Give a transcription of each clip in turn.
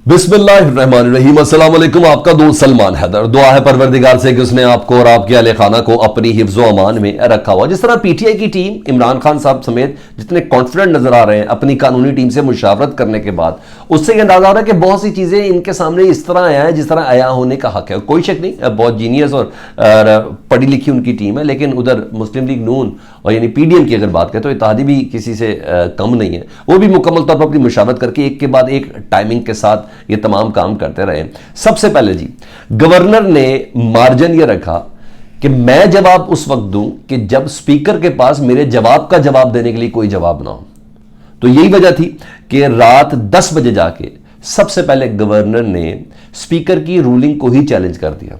बिस्मिल्लाहिर्रहमानिर्रहीम। अस्सलाम वालेकुम। आपका दोस्त सलमान हैदर। दुआ है परवरदिगार से कि उसने आपको और आपके अहले खाना को अपनी हिफ्ज़ो अमान में रखा हुआ। जिस तरह पीटीआई की टीम इमरान खान साहब समेत जितने कॉन्फिडेंट नजर आ रहे हैं अपनी कानूनी टीम से मुशावरत करने के बाद, उससे यह अंदाजा हो रहा है कि बहुत सी चीजें इनके सामने इस तरह आया है जिस तरह आया होने का हक है। कोई शक नहीं, बहुत जीनियस और पढ़ी लिखी उनकी टीम है, लेकिन उधर मुस्लिम लीग नून और यानी पीडीएम की अगर बात करें तो इत्तेहादी भी किसी से कम नहीं है। वो भी मुकम्मल तौर पर अपनी मुशावरत करके एक के बाद एक टाइमिंग के साथ ये तमाम काम करते रहे। सबसे पहले जी, गवर्नर ने मार्जिन ये रखा कि मैं जवाब उस वक्त दूं कि जब स्पीकर के पास मेरे जवाब का जवाब देने के लिए कोई जवाब ना हो। तो यही वजह थी कि रात 10 बजे जाके सबसे पहले गवर्नर ने स्पीकर की रूलिंग को ही चैलेंज कर दिया।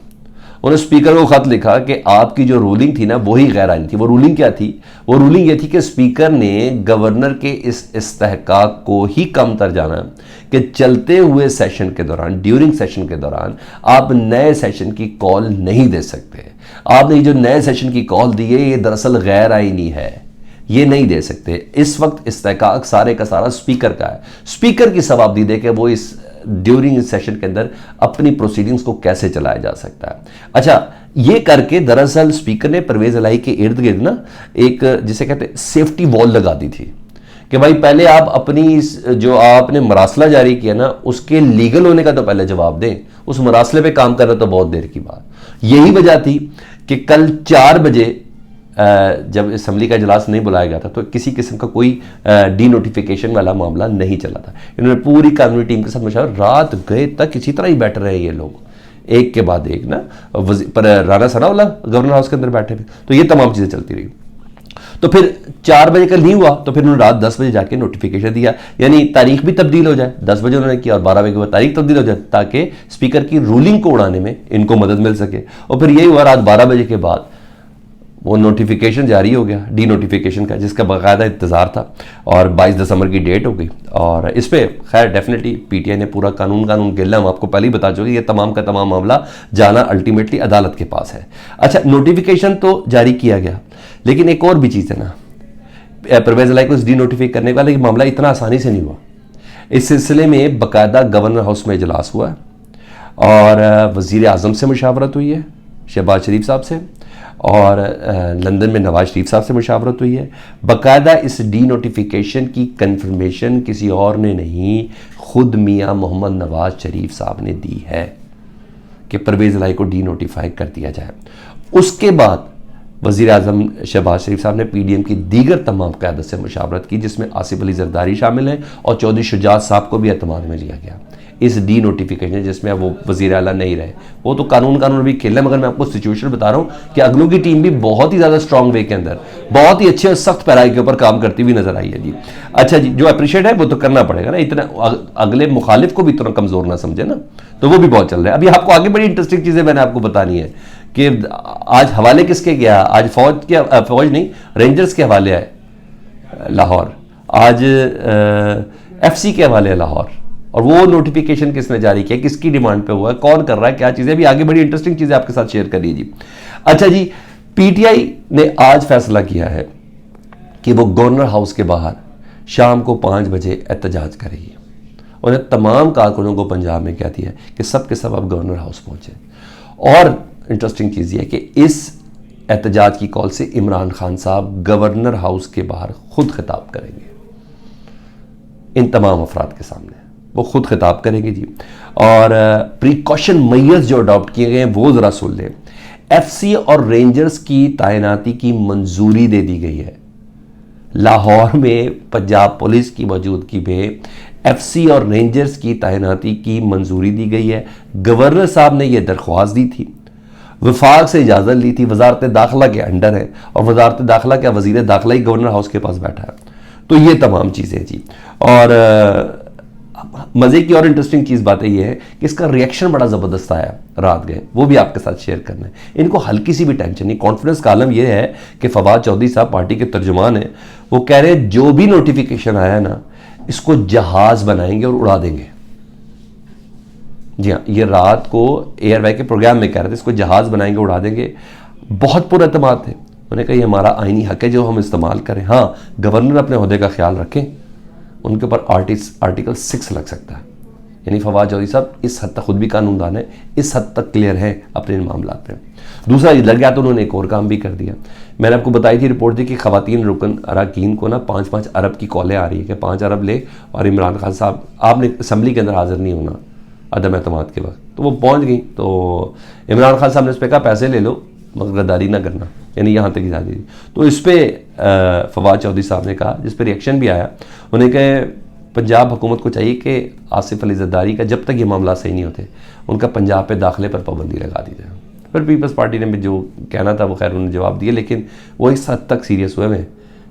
उन्होंने स्पीकर को खत लिखा कि आपकी जो रूलिंग थी ना वो ही गैर आईनी थी। वो रूलिंग क्या थी? वो रूलिंग ये थी कि स्पीकर ने गवर्नर के इस इस्तेहकाक को ही कम तर जाना कि चलते हुए सेशन के दौरान, ड्यूरिंग सेशन के दौरान आप नए सेशन की कॉल नहीं दे सकते। आपने जो नए सेशन की कॉल दी है ये दरअसल गैर आईनी है, ये नहीं दे सकते। इस वक्त इस्तेहकाक सारे का सारा स्पीकर का है। स्पीकर की सवाबदीद है कि वो इस ड्यूरिंग इस सेशन के अंदर अपनी प्रोसीडिंग्स को कैसे चलाया जा सकता है। अच्छा, ये करके दरअसल स्पीकर ने परवेज इलाही के इर्द गिर्द ना एक जिसे कहते हैं सेफ्टी वॉल लगा दी थी कि भाई पहले आप अपनी जो आपने मरासला जारी किया ना उसके लीगल होने का तो पहले जवाब दें। उस मरासले पे काम कर रहे तो बहुत देर की बात। यही वजह थी कि कल 4 बजे जब असम्बली का इजलास नहीं बुलाया गया था तो किसी किस्म का कोई डी नोटिफिकेशन वाला मामला नहीं चला था। इन्होंने पूरी कानूनी टीम के साथ मशवरा, रात गए तक इसी तरह ही बैठ रहे ये लोग, एक के बाद एक ना। पर राना सनाउल्लाह गवर्नर हाउस के अंदर बैठे थे, तो ये तमाम चीज़ें चलती रही। तो फिर 4 बजे कल नहीं हुआ तो फिर उन्होंने रात 10 बजे जाके नोटिफिकेशन दिया, यानी तारीख भी तब्दील हो जाए। 10 बजे उन्होंने किया और 12 बजे के बाद तारीख तब्दील हो जाए ताकि स्पीकर की रूलिंग को उड़ाने में इनको मदद मिल सके। और फिर यही हुआ, रात 12 बजे के बाद वो नोटिफिकेशन जारी हो गया डी नोटिफिकेशन का, जिसका बाकायदा इंतज़ार था और 22 दिसंबर की डेट हो गई। और इस पर खैर डेफिनेटली पीटीआई ने पूरा कानून गिल्ला, हम आपको पहले ही बता चुके, ये तमाम का तमाम मामला जाना अल्टीमेटली अदालत के पास है। अच्छा, नोटिफिकेशन तो जारी किया गया, लेकिन एक और भी चीज़ है ना, परवेज इलाही को डी नोटिफाई करने वाला ये मामला इतना आसानी से नहीं हुआ। इस सिलसिले में बाकायदा गवर्नर हाउस में इजलास हुआ है और वज़ीर आज़म से मुशावरत हुई है, शहबाज शरीफ साहब से, और लंदन में नवाज शरीफ साहब से मुशावरत हुई है। बाकायदा इस डी नोटिफिकेशन की कंफर्मेशन किसी और ने नहीं, खुद मियाँ मोहम्मद नवाज शरीफ साहब ने दी है कि परवेज इलाही को डी नोटिफाई कर दिया जाए। उसके बाद वज़ीर आज़म शहबाज शरीफ साहब ने पीडीएम की दीगर तमाम क़यादत से मुशावरत की, जिसमें आसिफ अली जरदारी शामिल हैं और चौधरी शुजात साहब को भी एतमाद में लिया गया इस डी नोटिफिकेशन, जिसमें अब वो वज़ीर आला नहीं रहे। वो तो कानून भी खेल है, मगर मैं आपको सिचुएशन बता रहा हूँ कि अगलों की टीम भी बहुत ही ज़्यादा स्ट्रॉन्ग वे के अंदर बहुत ही अच्छे और सख्त पैराई के ऊपर काम करती हुई नजर आई है जी। अच्छा जी, जो अप्रिशिएट है वो तो करना पड़ेगा ना, इतना अगले मुखालिफ को भी इतना कमज़ोर ना समझे ना, तो वो भी बहुत चल रहा है। अभी आपको आगे बड़ी इंटरेस्टिंग चीज़ें मैंने आपको बतानी है कि आज हवाले किसके गया, आज फौज नहीं रेंजर्स के हवाले आए लाहौर, आज एफसी के हवाले है लाहौर, और वो नोटिफिकेशन किसने जारी किया, किसकी डिमांड पे हुआ, कौन कर रहा है, क्या चीज़ें, अभी आगे बड़ी इंटरेस्टिंग चीज़ें आपके साथ शेयर करिए जी। अच्छा जी, पीटीआई ने आज फैसला किया है कि वो गवर्नर हाउस के बाहर शाम को 5 बजे एहतजाज करेगी। उन्हें तमाम कारकुनों को पंजाब में क्या दिया है कि सब के सब अब गवर्नर हाउस पहुंचे। और इंटरेस्टिंग चीज़ ये है कि इस एहतजाज की कॉल से इमरान खान साहब गवर्नर हाउस के बाहर खुद खिताब करेंगे, इन तमाम अफराद के सामने वो खुद खिताब करेंगे जी। और प्रिकॉशन मेजर्स जो अडॉप्ट किए गए हैं वो ज़रा सुन लें। एफसी और रेंजर्स की तैनाती की मंजूरी दे दी गई है। लाहौर में पंजाब पुलिस की मौजूदगी में एफसी और रेंजर्स की तैनाती की मंजूरी दी गई है। गवर्नर साहब ने यह दरख्वास्त दी थी, वफाक से इजाज़त ली थी, वजारत दाखिला के अंडर है और वजारत दाखिला का वज़ीर दाखिला ही गवर्नर हाउस के पास बैठा है। तो ये तमाम चीज़ें जी। और मज़े की और इंटरेस्टिंग चीज़ बात यह है कि इसका रिएक्शन बड़ा ज़बरदस्त आया रात गए, वो भी आपके साथ शेयर करना है। इनको हल्की सी भी टेंशन नहीं, कॉन्फिडेंस का आलम यह है कि फवाद चौधरी साहब पार्टी के तर्जुमान हैं, वो कह रहे हैं जो भी नोटिफिकेशन आया ना इसको जहाज़ बनाएंगे और उड़ा देंगे। जी हाँ, ये रात को एयरवे के प्रोग्राम में कह रहे थे इसको जहाज़ बनाएंगे उड़ा देंगे। बहुत पुरअतमाद थे, उन्होंने कहा ये हमारा आईनी हक है जो हम इस्तेमाल करें। हाँ, गवर्नर अपने ओहदे का ख्याल रखें, उनके ऊपर आर्टिकल 6 लग सकता है। यानी फवाद चौधरी साहब इस हद तक खुद भी कानूनदान है, इस हद तक क्लियर है अपने इन मामला पे। दूसरा लग गया तो उन्होंने एक और काम भी कर दिया। मैंने आपको बताई थी रिपोर्ट थी कि खवातीन रुकन अरकान को ना 5-5 अरब की कॉलें आ रही है कि 5 अरब ले और इमरान खान साहब आपने असम्बली के अंदर हाजिर नहीं होना अदम एतमाद के वक्त। तो वो पहुँच गई, तो इमरान खान साहब ने उस पर कहा पैसे ले लो मगर गद्दारी ना करना, यानी यहाँ तक ही जाती थी। तो इस पर फवाद चौधरी साहब ने कहा, जिस पर रिएक्शन भी आया, उन्हें कहे पंजाब हुकूमत को चाहिए कि आसिफ अली जरदारी का जब तक ये मामला सही नहीं होते उनका पंजाब पे दाखिले पर पाबंदी लगा दी जाए। फिर पीपल्स पार्टी ने भी जो कहना था वो खैर उन्होंने जवाब दिया, लेकिन वो इस हद तक सीरियस हुए हैं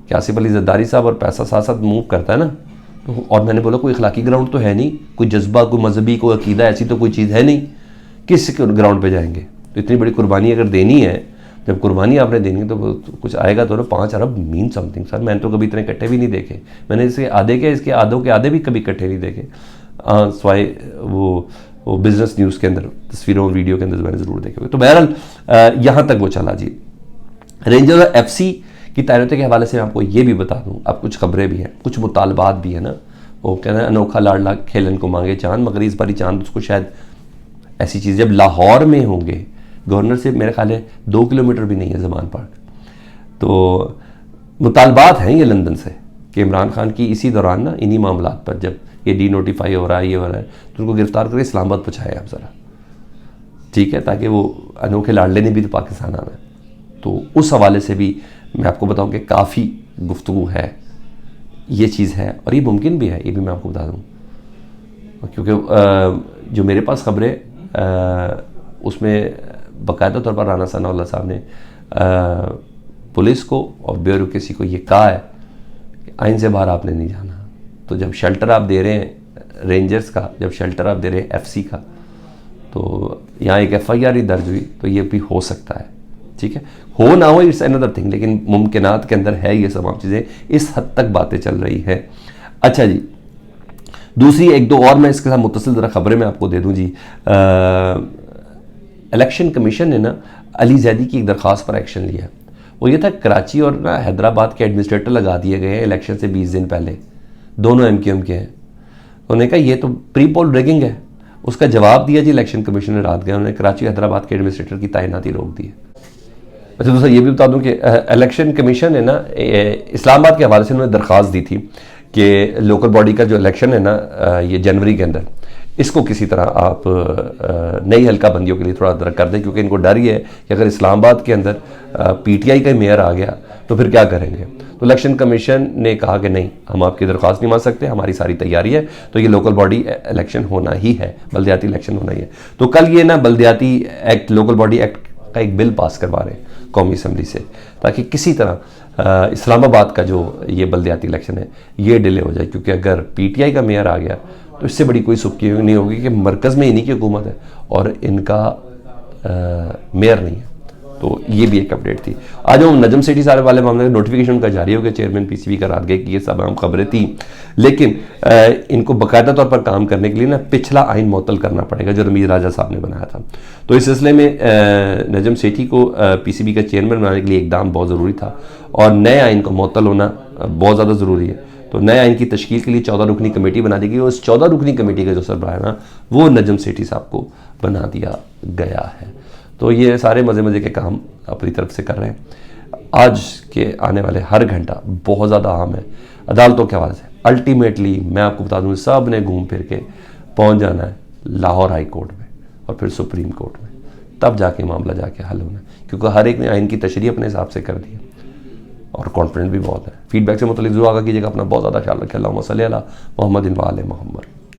कि आसिफ अली जरदारी साहब और पैसा साथ साथ मूव करता है ना। तो और मैंने बोला कोई इखलाकी ग्राउंड तो है नहीं, कोई जज्बा, कोई मजहबी, कोई अकीदा, ऐसी तो कोई चीज़ है नहीं, किस ग्राउंड पर जाएंगे। तो इतनी बड़ी कुर्बानी अगर देनी है, जब कुर्बानी आपने देनी है तो कुछ आएगा तो ना। 5 अरब मीन समथिंग सर, मैंने तो कभी इतने इकट्ठे भी नहीं देखे। मैंने इसके आधे के, इसके आधों के आधे भी कभी इकट्ठे नहीं देखे, स्वाय वो बिजनेस न्यूज़ के अंदर तस्वीरों और वीडियो के अंदर मैंने ज़रूर देखे हुए। तो बहरहाल यहाँ तक वो चला जी। रेंजर और FC की तैनाती के हवाले से मैं आपको ये भी बता दूँ, अब कुछ खबरें भी हैं, कुछ मुतालबात भी है ना। वो कहना है अनोखा लाडला खेलन को मांगे चांद, मगर इस बारी चांद उसको शायद ऐसी चीज़ जब लाहौर में होंगे, गवर्नर से मेरे ख्याल है 2 किलोमीटर भी नहीं है जमान पार्क। तो मुतालबात हैं ये लंदन से कि इमरान खान की इसी दौरान ना इन्हीं मामला पर जब ये डीनोटिफाई हो रहा है, ये हो रहा है, तो उनको गिरफ्तार करके इस्लामाबाद पहुँचाए आप ज़रा, ठीक है, ताकि वो अनोखे लाडले ने भी तो पाकिस्तान आना है। तो उस हवाले से भी मैं आपको बताऊँ कि काफ़ी गुफ्तगू है, ये चीज़ है और ये मुमकिन भी है, ये भी मैं आपको बता दूँ, क्योंकि जो मेरे पास खबरें उसमें बाकायदा तौर पर राना सनाउल्लाह साहब ने पुलिस को और ब्यूरोक्रेसी को ये कहा है कि आइन से बाहर आपने नहीं जाना। तो जब शेल्टर आप दे रहे हैं रेंजर्स का, जब शेल्टर आप दे रहे हैं FC का, तो यहाँ एक FIR ही दर्ज हुई, तो ये भी हो सकता है, ठीक है, हो ना हो इट्स अनदर थिंग, लेकिन मुमकिनात के अंदर है ये तमाम चीज़ें, इस हद तक बातें चल रही है। अच्छा जी, दूसरी 1-2 और मैं इसके साथ मुत्तसिल ज़रा खबरें मैं आपको दे दूँ जी। इलेक्शन कमीशन ने ना अली जैदी की एक दरख्वास्त पर एक्शन लिया। वो ये था कराची और ना हैदराबाद के एडमिनिस्ट्रेटर लगा दिए गए हैं इलेक्शन से 20 दिन पहले, दोनों MQM के हैं। उन्होंने कहा ये तो प्री पोल रिगिंग है। उसका जवाब दिया जी इलेक्शन कमीशन ने रात गया, उन्होंने कराची हैदराबाद के एडमिनिस्ट्रेटर की तैनाती रोक दी है। अच्छा दूसरा ये भी बता दूं कि इलेक्शन कमीशन ने ना इस्लामाबाद के हवाले से उन्होंने दरख्वास्त दी थी कि लोकल बॉडी का जो इलेक्शन है ना ये जनवरी के अंदर, इसको किसी तरह आप नई हल्का बंदियों के लिए थोड़ा दरक कर दें, क्योंकि इनको डर ये है कि अगर इस्लामाबाद के अंदर PTI का मेयर आ गया तो फिर क्या करेंगे। तो इलेक्शन कमीशन ने कहा कि नहीं, हम आपकी दरख्वास्त नहीं मान सकते, हमारी सारी तैयारी है, तो ये लोकल बॉडी इलेक्शन होना ही है, बल्दियाती इलेक्शन होना ही है। तो कल ये ना बल्दियाती एक्ट, लोकल बॉडी एक्ट का एक बिल पास करवा रहे हैं कौमी असम्बली से, ताकि किसी तरह इस्लामाबाद का जो ये बल्दियाती इलेक्शन है ये डिले हो जाए। क्योंकि अगर PTI का मेयर आ गया तो इससे बड़ी कोई सुबकी नहीं होगी कि मरकज़ में इन्हीं की हुकूमत है और इनका मेयर नहीं है। तो ये भी एक अपडेट थी। आज हम नजम सेठी सारे वाले मामले नोटिफिकेशन का जारी हो गया, चेयरमैन PCB का रात गए कि ये सब आम खबरें थी, लेकिन इनको बाकायदा तौर पर काम करने के लिए ना पिछला आइन मुअत्तल करना पड़ेगा जो रमीज़ राजा साहब ने बनाया था। तो इस सिलसिले में नजम सेठी को PCB का चेयरमैन बनाने के लिए इकदाम बहुत ज़रूरी था और नए आइन को मुअत्तल होना बहुत ज़्यादा ज़रूरी है। तो नए आइन की तश्कील के लिए 14 रुकनी कमेटी बना दी गई और उस 14 रुकनी कमेटी का जो सरबराह है ना वो नजम सेठी साहब को बना दिया गया है। तो ये सारे मज़े के काम अपनी तरफ से कर रहे हैं। आज के आने वाले हर घंटा बहुत ज़्यादा अहम है अदालतों के हवाले से। अल्टीमेटली मैं आपको बता दूँ, सब ने घूम फिर के पहुँच जाना है लाहौर हाई कोर्ट में और फिर सुप्रीम कोर्ट में, तब जाके मामला जाके हल होना है, क्योंकि हर एक ने आइन की तशरीह अपने हिसाब से कर दी और कॉन्फिडेंट भी बहुत है। फीडबैक से मुतल्लिक़ ज़रूर आगा कीजिएगा। अपना बहुत ज़्यादा ख्याल रखें। अल्लाहुम्मा सल्ली अला मुहम्मदिन व आले मुहम्मद।